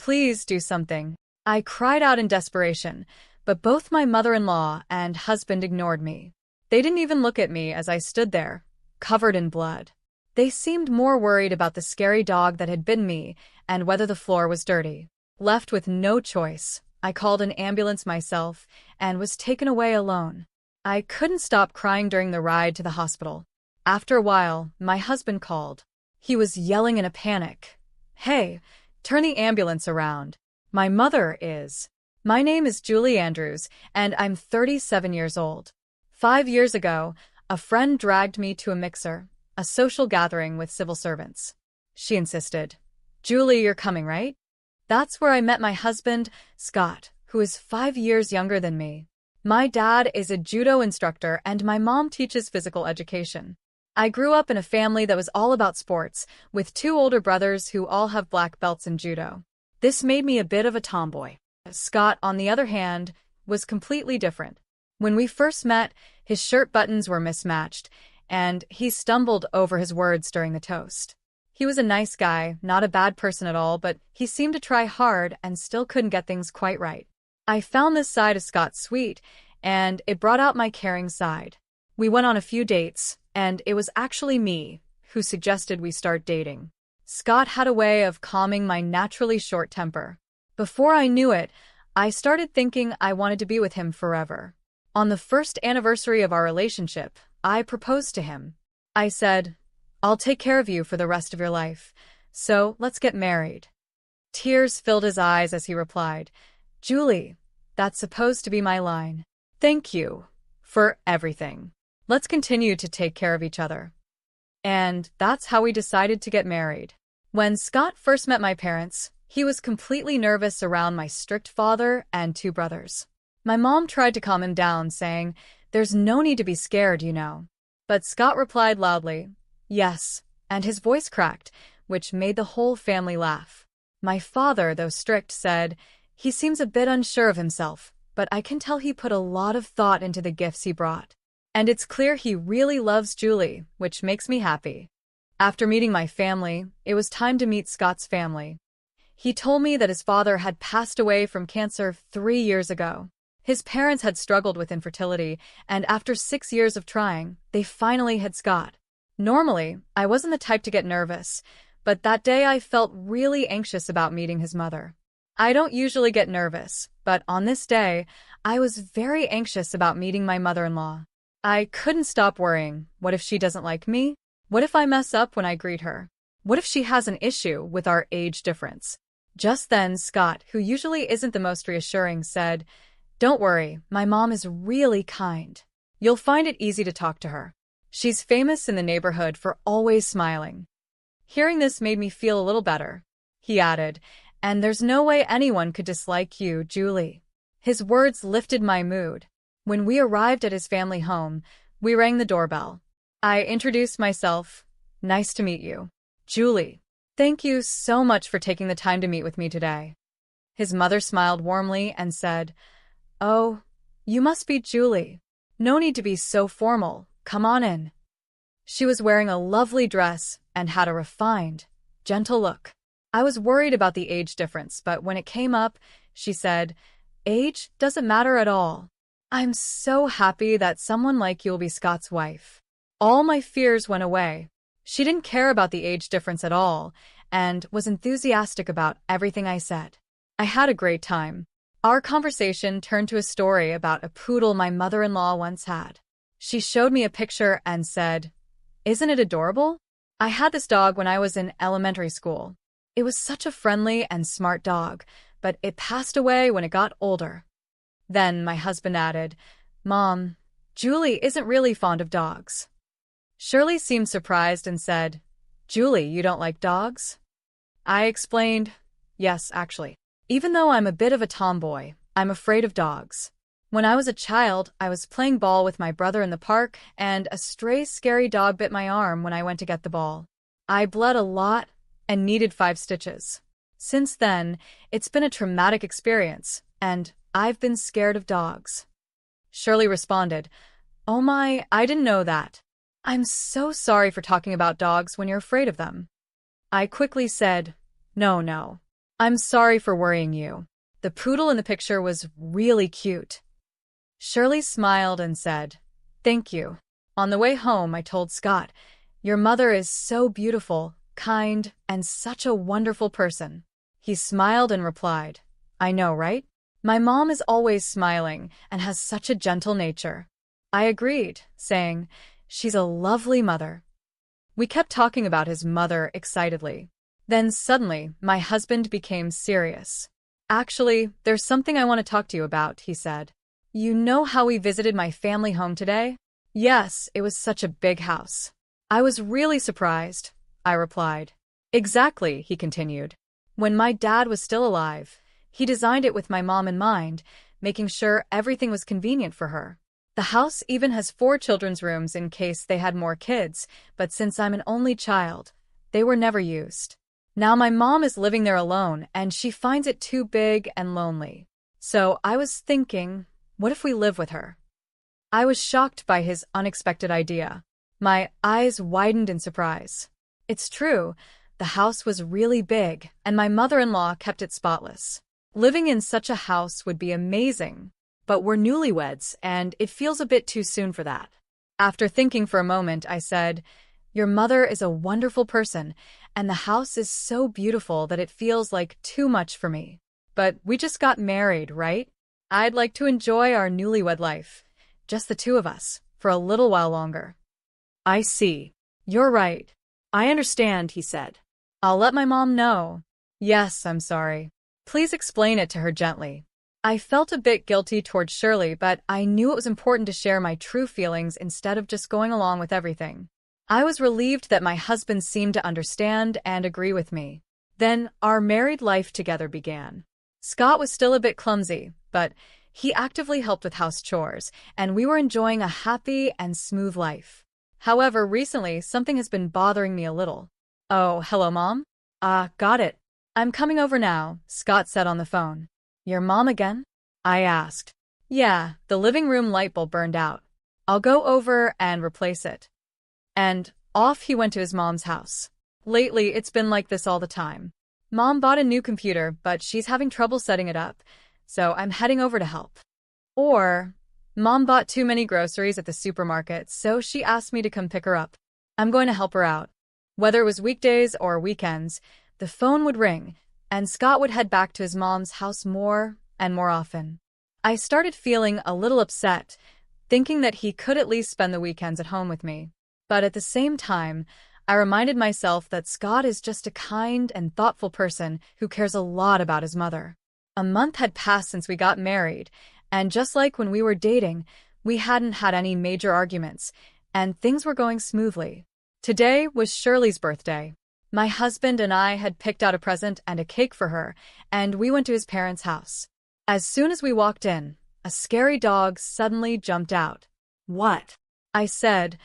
Please do something. I cried out in desperation, but both my mother-in-law and husband ignored me. They didn't even look at me as I stood there, covered in blood. They seemed more worried about the scary dog that had bitten me and whether the floor was dirty. Left with no choice, I called an ambulance myself and was taken away alone. I couldn't stop crying during the ride to the hospital. After a while, my husband called. He was yelling in a panic. "Hey, turn the ambulance around. My mother is." My name is Julie Andrews, and I'm 37 years old. 5 years ago, a friend dragged me to a mixer, a social gathering with civil servants. She insisted, "Julie, you're coming, right?" That's where I met my husband, Scott, who is 5 years younger than me. My dad is a judo instructor and my mom teaches physical education. I grew up in a family that was all about sports, with 2 older brothers who all have black belts in judo. This made me a bit of a tomboy. Scott, on the other hand, was completely different. When we first met, his shirt buttons were mismatched, and he stumbled over his words during the toast. He was a nice guy, not a bad person at all, but he seemed to try hard and still couldn't get things quite right. I found this side of Scott sweet, and it brought out my caring side. We went on a few dates, and it was actually me who suggested we start dating. Scott had a way of calming my naturally short temper. Before I knew it, I started thinking I wanted to be with him forever. On the first anniversary of our relationship, I proposed to him. I said, "I'll take care of you for the rest of your life, so let's get married." Tears filled his eyes as he replied, "Julie, that's supposed to be my line. Thank you for everything. Let's continue to take care of each other." And that's how we decided to get married. When Scott first met my parents, he was completely nervous around my strict father and 2 brothers. My mom tried to calm him down, saying, "There's no need to be scared, you know." But Scott replied loudly, "Yes," and his voice cracked, which made the whole family laugh. My father, though strict, said, "He seems a bit unsure of himself, but I can tell he put a lot of thought into the gifts he brought. And it's clear he really loves Julie, which makes me happy." After meeting my family, it was time to meet Scott's family. He told me that his father had passed away from cancer 3 years ago. His parents had struggled with infertility, and after 6 years of trying, they finally had Scott. Normally, I wasn't the type to get nervous, but that day I felt really anxious about meeting his mother. I don't usually get nervous, but on this day, I was very anxious about meeting my mother-in-law. I couldn't stop worrying. What if she doesn't like me? What if I mess up when I greet her? What if she has an issue with our age difference? Just then, Scott, who usually isn't the most reassuring, said, "Don't worry, my mom is really kind. You'll find it easy to talk to her. She's famous in the neighborhood for always smiling." Hearing this made me feel a little better. He added, "And there's no way anyone could dislike you, Julie." His words lifted my mood. When we arrived at his family home, we rang the doorbell. I introduced myself. "Nice to meet you, Julie. Thank you so much for taking the time to meet with me today." His mother smiled warmly and said, "Oh, you must be Julie. No need to be so formal. Come on in." She was wearing a lovely dress and had a refined, gentle look. I was worried about the age difference, but when it came up, she said, "Age doesn't matter at all. I'm so happy that someone like you will be Scott's wife." All my fears went away. She didn't care about the age difference at all and was enthusiastic about everything I said. I had a great time. Our conversation turned to a story about a poodle my mother-in-law once had. She showed me a picture and said, "Isn't it adorable? I had this dog when I was in elementary school. It was such a friendly and smart dog, but it passed away when it got older." Then my husband added, "Mom, Julie isn't really fond of dogs." Shirley seemed surprised and said, "Julie, you don't like dogs?" I explained, "Yes, actually. Even though I'm a bit of a tomboy, I'm afraid of dogs. When I was a child, I was playing ball with my brother in the park, and a stray scary dog bit my arm when I went to get the ball. I bled a lot and needed 5 stitches. Since then, it's been a traumatic experience, and I've been scared of dogs." Shirley responded, "Oh my, I didn't know that. I'm so sorry for talking about dogs when you're afraid of them." I quickly said, No, I'm sorry for worrying you. The poodle in the picture was really cute. Shirley smiled and said, "Thank you." On the way home, I told Scott, "Your mother is so beautiful, kind, and such a wonderful person." He smiled and replied, "I know, right? My mom is always smiling and has such a gentle nature." I agreed, saying, "She's a lovely mother." We kept talking about his mother excitedly. Then suddenly, my husband became serious. "Actually, there's something I want to talk to you about," he said. "You know how we visited my family home today?" "Yes, it was such a big house." "I was really surprised," I replied. "Exactly," he continued. "When my dad was still alive, he designed it with my mom in mind, making sure everything was convenient for her. The house even has 4 children's rooms in case they had more kids, but since I'm an only child, they were never used. Now my mom is living there alone, and she finds it too big and lonely. So I was thinking, what if we live with her?" I was shocked by his unexpected idea. My eyes widened in surprise. It's true, the house was really big, and my mother-in-law kept it spotless. Living in such a house would be amazing. But we're newlyweds, and it feels a bit too soon for that. After thinking for a moment, I said, "Your mother is a wonderful person, and the house is so beautiful that it feels like too much for me. But we just got married, right? I'd like to enjoy our newlywed life, just the two of us, for a little while longer." "I see. You're right. I understand," he said. "I'll let my mom know." "Yes, I'm sorry. Please explain it to her gently." I felt a bit guilty toward Shirley, but I knew it was important to share my true feelings instead of just going along with everything. I was relieved that my husband seemed to understand and agree with me. Then our married life together began. Scott was still a bit clumsy, but he actively helped with house chores, and we were enjoying a happy and smooth life. However, recently, something has been bothering me a little. "Oh, hello, Mom?" Got it. "I'm coming over now," Scott said on the phone. "Your mom again?" I asked. "Yeah, the living room light bulb burned out. I'll go over and replace it." And off he went to his mom's house. Lately, it's been like this all the time. Mom bought a new computer, but she's having trouble setting it up, so I'm heading over to help. Or, Mom bought too many groceries at the supermarket, so she asked me to come pick her up. I'm going to help her out. Whether it was weekdays or weekends, the phone would ring, and Scott would head back to his mom's house more and more often. I started feeling a little upset, thinking that he could at least spend the weekends at home with me. But at the same time, I reminded myself that Scott is just a kind and thoughtful person who cares a lot about his mother. A month had passed since we got married, and just like when we were dating, we hadn't had any major arguments, and things were going smoothly. Today was Shirley's birthday. My husband and I had picked out a present and a cake for her, and we went to his parents' house. As soon as we walked in, a scary dog suddenly jumped out. "What?" I said,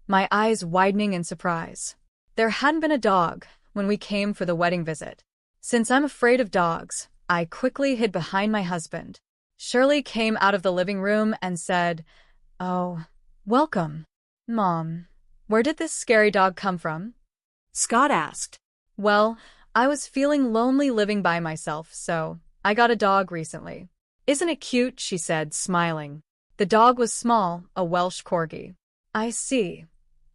my eyes widening in surprise. There hadn't been a dog when we came for the wedding visit. Since I'm afraid of dogs, I quickly hid behind my husband. Shirley came out of the living room and said, "Oh, welcome. Mom, where did this scary dog come from?" Scott asked. "Well, I was feeling lonely living by myself, so I got a dog recently." "Isn't it cute?" she said, smiling. The dog was small, a Welsh corgi. "I see,"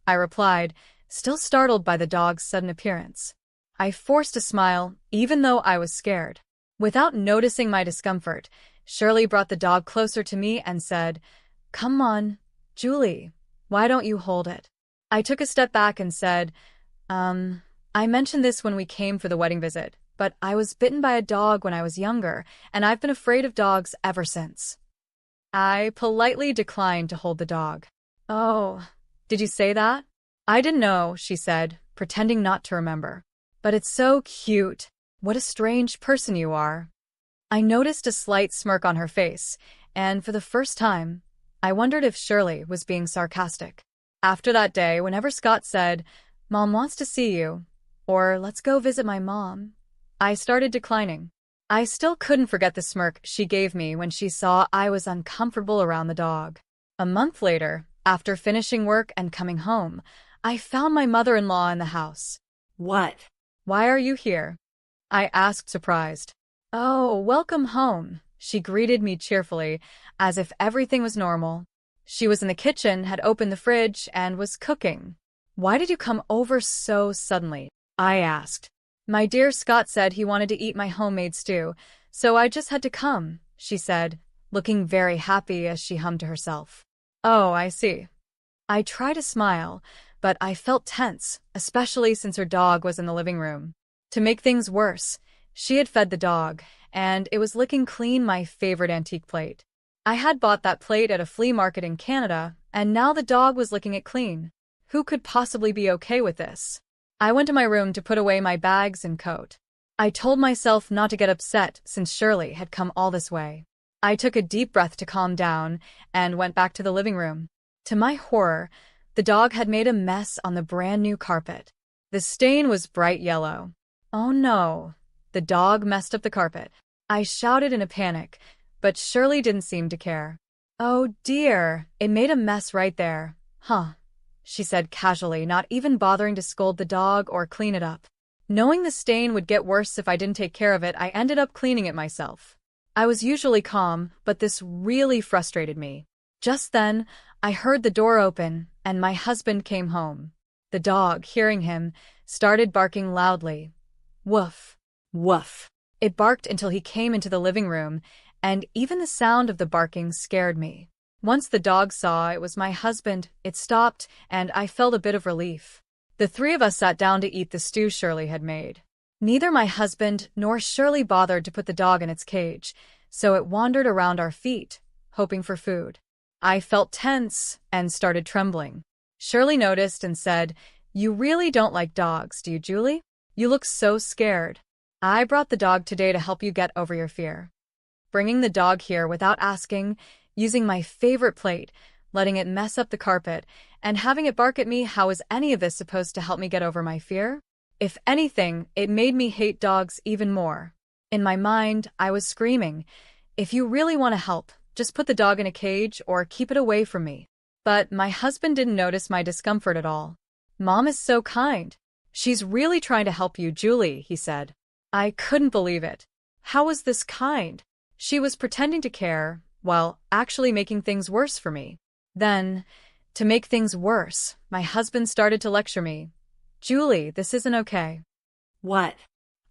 I replied, still startled by the dog's sudden appearance. I forced a smile, even though I was scared. Without noticing my discomfort, Shirley brought the dog closer to me and said, "Come on, Julie, why don't you hold it?" I took a step back and said, I mentioned this when we came for the wedding visit, but I was bitten by a dog when I was younger, and I've been afraid of dogs ever since." I politely declined to hold the dog. "Oh, did you say that?" "I didn't know," she said, pretending not to remember. "But it's so cute. What a strange person you are." I noticed a slight smirk on her face, and for the first time, I wondered if Shirley was being sarcastic. After that day, whenever Scott said, "Mom wants to see you," or "Let's go visit my mom," I started declining. I still couldn't forget the smirk she gave me when she saw I was uncomfortable around the dog. A month later, after finishing work and coming home, I found my mother-in-law in the house. "What? Why are you here?" I asked, surprised. Oh, welcome home, she greeted me cheerfully, as if everything was normal. She was in the kitchen, had opened the fridge, and was cooking. Why did you come over so suddenly? I asked. My dear Scott said he wanted to eat my homemade stew, so I just had to come, she said, looking very happy as she hummed to herself. Oh, I see. I tried to smile, but I felt tense, especially since her dog was in the living room. To make things worse, she had fed the dog, and it was licking clean my favorite antique plate. I had bought that plate at a flea market in Canada, and now the dog was licking it clean. Who could possibly be okay with this? I went to my room to put away my bags and coat. I told myself not to get upset since Shirley had come all this way. I took a deep breath to calm down and went back to the living room. To my horror, the dog had made a mess on the brand new carpet. The stain was bright yellow. Oh no, the dog messed up the carpet. I shouted in a panic, but Shirley didn't seem to care. Oh dear, it made a mess right there. Huh, she said casually, not even bothering to scold the dog or clean it up. Knowing the stain would get worse if I didn't take care of it, I ended up cleaning it myself. I was usually calm, but this really frustrated me. Just then, I heard the door open, and my husband came home. The dog, hearing him, started barking loudly. Woof, woof. It barked until he came into the living room, and even the sound of the barking scared me. Once the dog saw it was my husband, it stopped, and I felt a bit of relief. The three of us sat down to eat the stew Shirley had made. Neither my husband nor Shirley bothered to put the dog in its cage, so it wandered around our feet, hoping for food. I felt tense and started trembling. Shirley noticed and said, "You really don't like dogs, do you, Julie? You look so scared. I brought the dog today to help you get over your fear." Bringing the dog here without asking, using my favorite plate, letting it mess up the carpet, and having it bark at me, how is any of this supposed to help me get over my fear? If anything, it made me hate dogs even more. In my mind, I was screaming, if you really want to help, just put the dog in a cage or keep it away from me. But my husband didn't notice my discomfort at all. Mom is so kind. She's really trying to help you, Julie, he said. I couldn't believe it. How was this kind? She was pretending to care, while actually making things worse for me. Then, to make things worse, my husband started to lecture me. Julie, this isn't okay. What?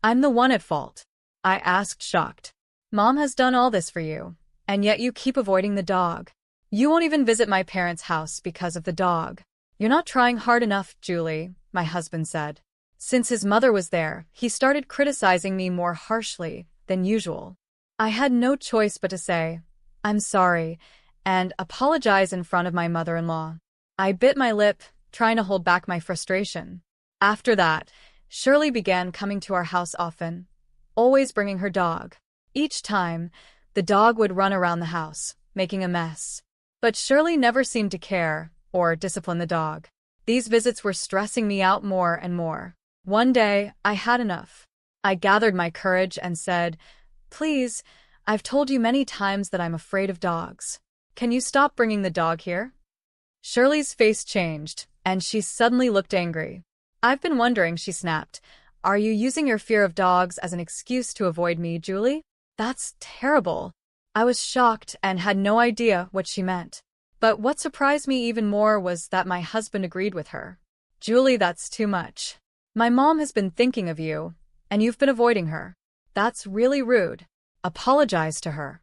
I'm the one at fault. I asked, shocked. Mom has done all this for you, and yet you keep avoiding the dog. You won't even visit my parents' house because of the dog. You're not trying hard enough, Julie, my husband said. Since his mother was there, he started criticizing me more harshly than usual. I had no choice but to say, I'm sorry, and apologize in front of my mother-in-law. I bit my lip, trying to hold back my frustration. After that, Shirley began coming to our house often, always bringing her dog. Each time, the dog would run around the house, making a mess. But Shirley never seemed to care or discipline the dog. These visits were stressing me out more and more. One day, I had enough. I gathered my courage and said, Please, I've told you many times that I'm afraid of dogs. Can you stop bringing the dog here? Shirley's face changed, and she suddenly looked angry. I've been wondering, she snapped. Are you using your fear of dogs as an excuse to avoid me, Julie? That's terrible. I was shocked and had no idea what she meant. But what surprised me even more was that my husband agreed with her. Julie, that's too much. My mom has been thinking of you, and you've been avoiding her. That's really rude. Apologize to her.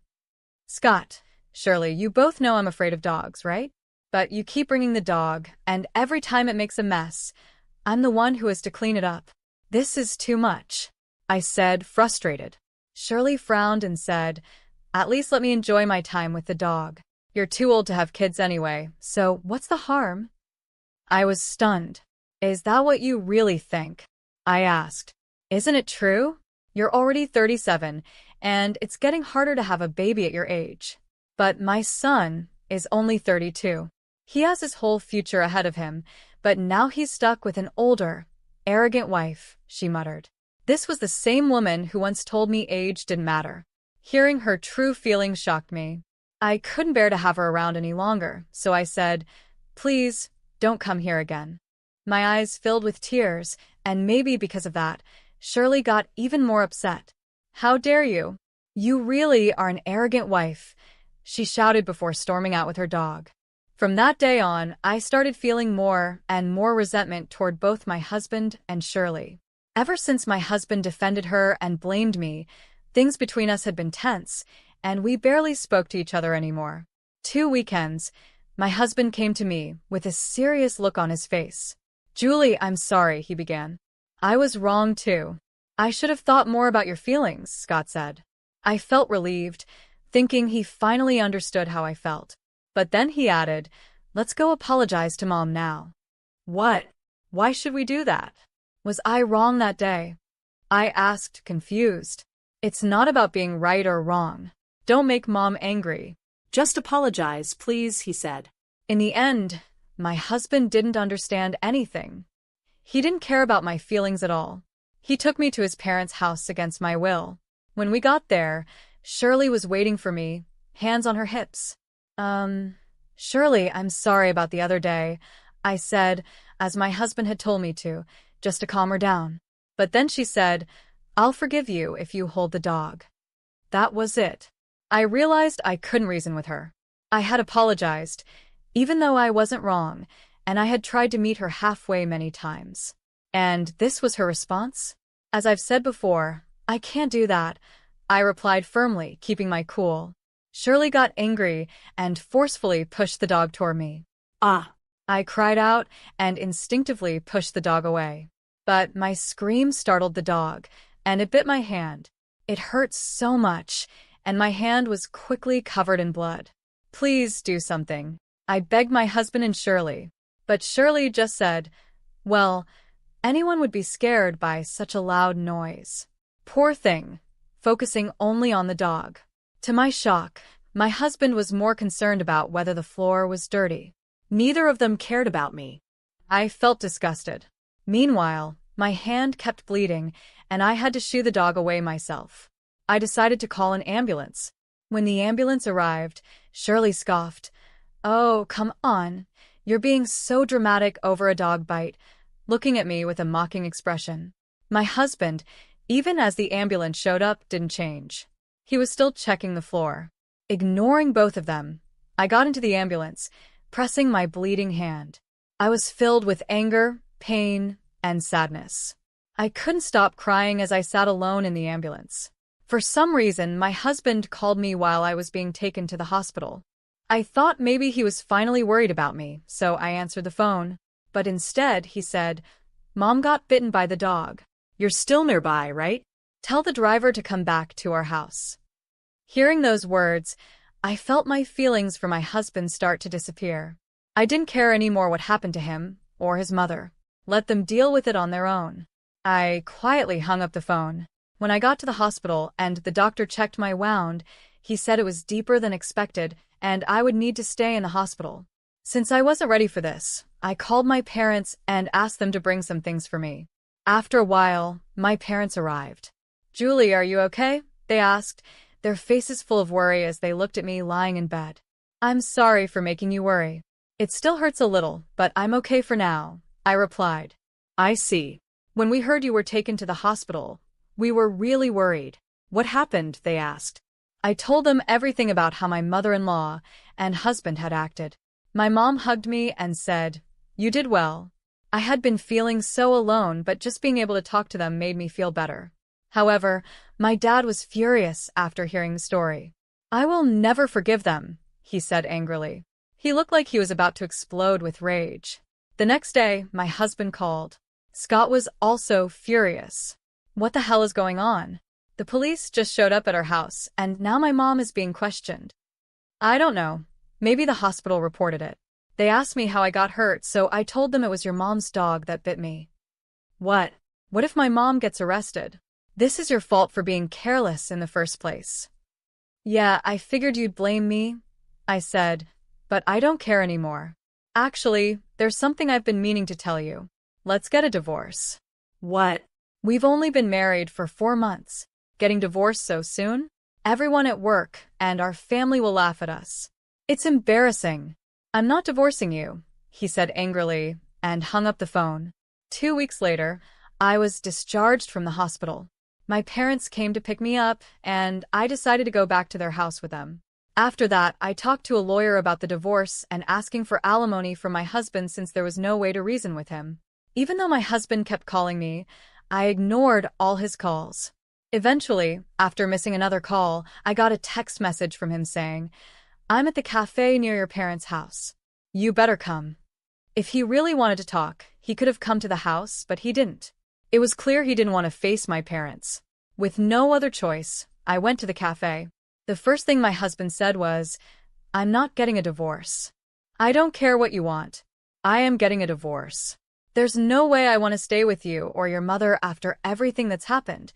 Scott, Shirley, you both know I'm afraid of dogs, right? But you keep bringing the dog, and every time it makes a mess, I'm the one who has to clean it up. This is too much, I said, frustrated. Shirley frowned and said, At least let me enjoy my time with the dog. You're too old to have kids anyway, so what's the harm? I was stunned. Is that what you really think? I asked. Isn't it true? You're already 37, and it's getting harder to have a baby at your age. But my son is only 32. He has his whole future ahead of him, but now he's stuck with an older, arrogant wife, she muttered. This was the same woman who once told me age didn't matter. Hearing her true feelings shocked me. I couldn't bear to have her around any longer, so I said, Please, don't come here again. My eyes filled with tears, and maybe because of that, Shirley got even more upset. How dare you? You really are an arrogant wife, she shouted before storming out with her dog. From that day on, I started feeling more and more resentment toward both my husband and Shirley. Ever since my husband defended her and blamed me, things between us had been tense, and we barely spoke to each other anymore. 2 weekends, my husband came to me with a serious look on his face. Julie, I'm sorry, he began. I was wrong too. I should have thought more about your feelings, Scott said. I felt relieved, thinking he finally understood how I felt. But then he added, let's go apologize to Mom now. What? Why should we do that? Was I wrong that day? I asked, confused. It's not about being right or wrong. Don't make Mom angry. Just apologize, please, he said. In the end, my husband didn't understand anything. He didn't care about my feelings at all. He took me to his parents' house against my will. When we got there, Shirley was waiting for me, hands on her hips. Shirley, I'm sorry about the other day, I said, as my husband had told me to, just to calm her down. But then she said, I'll forgive you if you hold the dog. That was it. I realized I couldn't reason with her. I had apologized, even though I wasn't wrong, and I had tried to meet her halfway many times. And this was her response? As I've said before, I can't do that, I replied firmly, keeping my cool. Shirley got angry and forcefully pushed the dog toward me. Ah! I cried out and instinctively pushed the dog away. But my scream startled the dog, and it bit my hand. It hurt so much, and my hand was quickly covered in blood. Please do something, I begged my husband and Shirley. But Shirley just said, well, anyone would be scared by such a loud noise. Poor thing, focusing only on the dog. To my shock, my husband was more concerned about whether the floor was dirty. Neither of them cared about me. I felt disgusted. Meanwhile, my hand kept bleeding, and I had to shoo the dog away myself. I decided to call an ambulance. When the ambulance arrived, Shirley scoffed, Oh, come on. You're being so dramatic over a dog bite, looking at me with a mocking expression. My husband, even as the ambulance showed up, didn't change. He was still checking the floor. Ignoring both of them, I got into the ambulance, pressing my bleeding hand. I was filled with anger, pain, and sadness. I couldn't stop crying as I sat alone in the ambulance. For some reason, my husband called me while I was being taken to the hospital. I thought maybe he was finally worried about me, so I answered the phone. But instead, he said, Mom got bitten by the dog. You're still nearby, right? Tell the driver to come back to our house. Hearing those words, I felt my feelings for my husband start to disappear. I didn't care anymore what happened to him or his mother. Let them deal with it on their own. I quietly hung up the phone. When I got to the hospital and the doctor checked my wound, he said it was deeper than expected and I would need to stay in the hospital. Since I wasn't ready for this, I called my parents and asked them to bring some things for me. After a while, my parents arrived. Julie, are you okay? They asked, their faces full of worry as they looked at me lying in bed. I'm sorry for making you worry. It still hurts a little, but I'm okay for now, I replied. I see. When we heard you were taken to the hospital, we were really worried. What happened? They asked. I told them everything about how my mother-in-law and husband had acted. My mom hugged me and said, You did well. I had been feeling so alone, but just being able to talk to them made me feel better. However, my dad was furious after hearing the story. I will never forgive them, he said angrily. He looked like he was about to explode with rage. The next day, my husband called. Scott was also furious. What the hell is going on? The police just showed up at our house, and now my mom is being questioned. I don't know. Maybe the hospital reported it. They asked me how I got hurt, so I told them it was your mom's dog that bit me. What? What if my mom gets arrested? This is your fault for being careless in the first place. Yeah, I figured you'd blame me, I said, but I don't care anymore. Actually, there's something I've been meaning to tell you. Let's get a divorce. What? We've only been married for 4 months. Getting divorced so soon? Everyone at work and our family will laugh at us. It's embarrassing. I'm not divorcing you, he said angrily, and hung up the phone. 2 weeks later, I was discharged from the hospital. My parents came to pick me up, and I decided to go back to their house with them. After that, I talked to a lawyer about the divorce and asking for alimony from my husband since there was no way to reason with him. Even though my husband kept calling me, I ignored all his calls. Eventually, after missing another call, I got a text message from him saying, "I'm at the cafe near your parents' house. You better come." If he really wanted to talk, he could have come to the house, but he didn't. It was clear he didn't want to face my parents. With no other choice, I went to the cafe. The first thing my husband said was, "I'm not getting a divorce. I don't care what you want. I am getting a divorce. There's no way I want to stay with you or your mother after everything that's happened."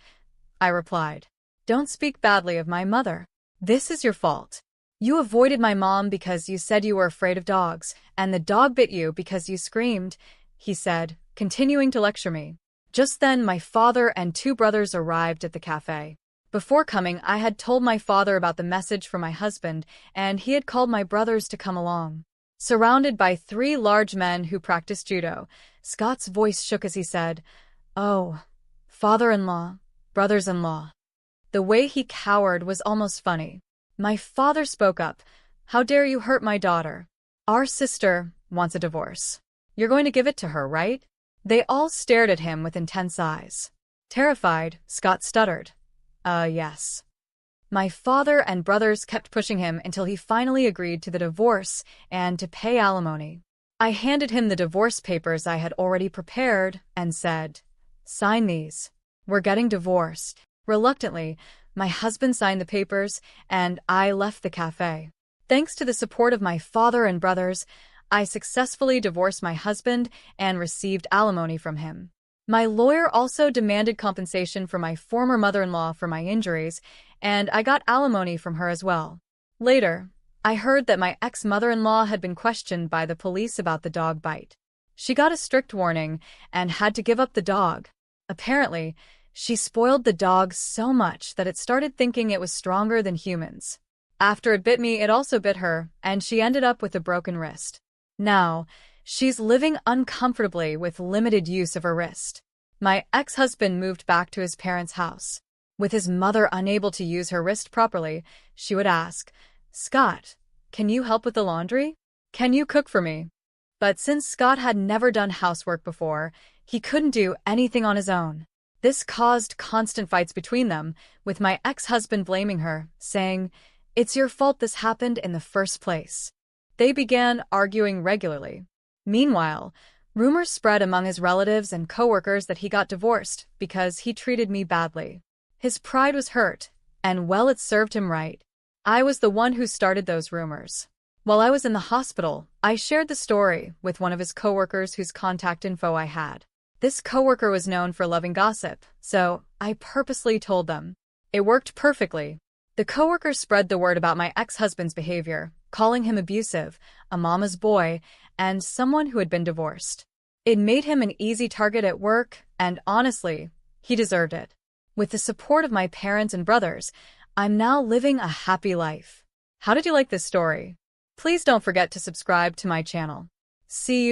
I replied, "Don't speak badly of my mother. This is your fault. You avoided my mom because you said you were afraid of dogs, and the dog bit you because you screamed," he said, continuing to lecture me. Just then, my father and two brothers arrived at the cafe. Before coming, I had told my father about the message from my husband, and he had called my brothers to come along. Surrounded by three large men who practiced judo, Scott's voice shook as he said, "Oh, father-in-law, brothers-in-law." The way he cowered was almost funny. My father spoke up, "How dare you hurt my daughter? Our sister wants a divorce. You're going to give it to her, right?" They all stared at him with intense eyes. Terrified, Scott stuttered, Yes." My father and brothers kept pushing him until he finally agreed to the divorce and to pay alimony. I handed him the divorce papers I had already prepared and said, "Sign these. We're getting divorced." Reluctantly, my husband signed the papers, and I left the cafe. Thanks to the support of my father and brothers, I successfully divorced my husband and received alimony from him. My lawyer also demanded compensation for my former mother-in-law for my injuries, and I got alimony from her as well. Later, I heard that my ex-mother-in-law had been questioned by the police about the dog bite. She got a strict warning and had to give up the dog. Apparently, she spoiled the dog so much that it started thinking it was stronger than humans. After it bit me, it also bit her, and she ended up with a broken wrist. Now, she's living uncomfortably with limited use of her wrist. My ex-husband moved back to his parents' house. With his mother unable to use her wrist properly, she would ask, "Scott, can you help with the laundry? Can you cook for me?" But since Scott had never done housework before, he couldn't do anything on his own. This caused constant fights between them, with my ex-husband blaming her, saying, "It's your fault this happened in the first place." They began arguing regularly. Meanwhile, rumors spread among his relatives and coworkers that he got divorced because he treated me badly. His pride was hurt, and well, it served him right. I was the one who started those rumors. While I was in the hospital, I shared the story with one of his coworkers whose contact info I had. This coworker was known for loving gossip, so I purposely told them. It worked perfectly. The coworker spread the word about my ex-husband's behavior, calling him abusive, a mama's boy, and someone who had been divorced. It made him an easy target at work, and honestly, he deserved it. With the support of my parents and brothers, I'm now living a happy life. How did you like this story? Please don't forget to subscribe to my channel. See you.